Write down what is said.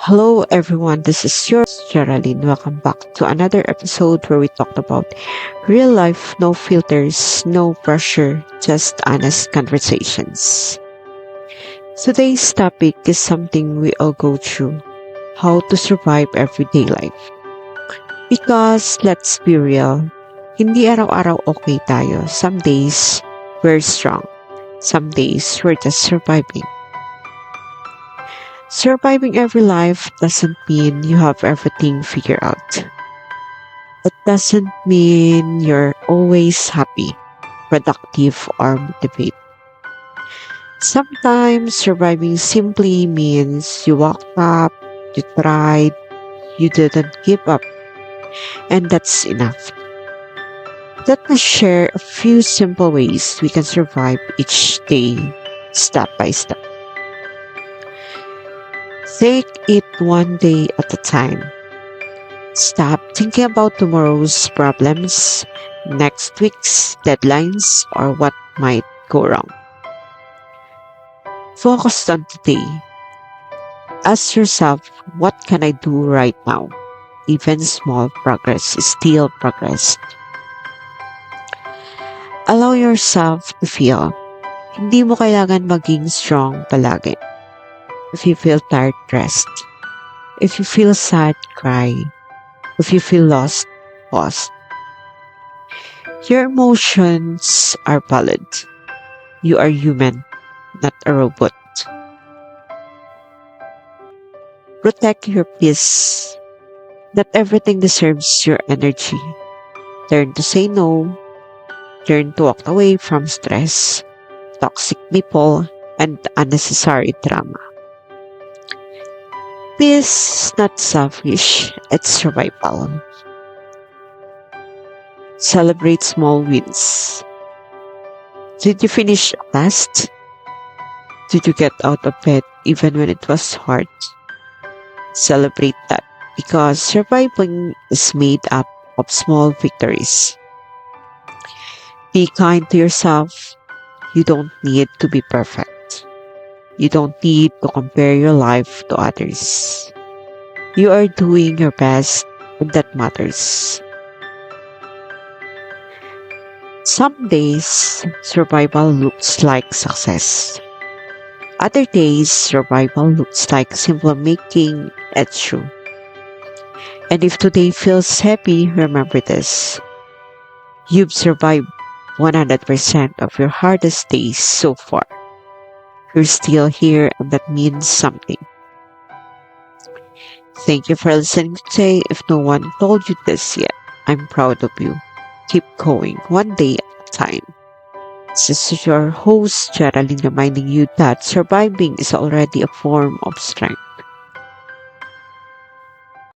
Hello everyone, this is your Geraldine. Welcome back to another episode where we talked about real life, no filters, no pressure, just honest conversations. Today's topic is something we all go through, how to survive everyday life. Because let's be real, hindi araw-araw okay tayo. Some days we're strong, some days we're just surviving. Surviving every life doesn't mean you have everything figured out. It doesn't mean you're always happy, productive, or motivated. Sometimes surviving simply means you woke up, you tried, you didn't give up, and that's enough. Let us share a few simple ways we can survive each day, step by step. Take it one day at a time. Stop thinking about tomorrow's problems, next week's deadlines, or what might go wrong. Focus on today. Ask yourself, what can I do right now? Even small progress is still progress. Allow yourself to feel. Hindi mo kailangan maging strong palagi. If you feel tired, rest. If you feel sad, cry. If you feel lost, pause. Your emotions are valid. You are human, not a robot. Protect your peace. Not everything deserves your energy. Learn to say no. Learn to walk away from stress, toxic people, and unnecessary drama. Peace is not selfish, it's survival. Celebrate small wins. Did you finish a task? Did you get out of bed even when it was hard? Celebrate that because surviving is made up of small victories. Be kind to yourself. You don't need to be perfect. You don't need to compare your life to others. You are doing your best, and that matters. Some days, survival looks like success. Other days, survival looks like simply making it through. And if today feels heavy, remember this. You've survived 100% of your hardest days so far. You're still here, and that means something. Thank you for listening today. If no one told you this yet, I'm proud of you. Keep going, one day at a time. This is your host, Geraldine, reminding you that surviving is already a form of strength.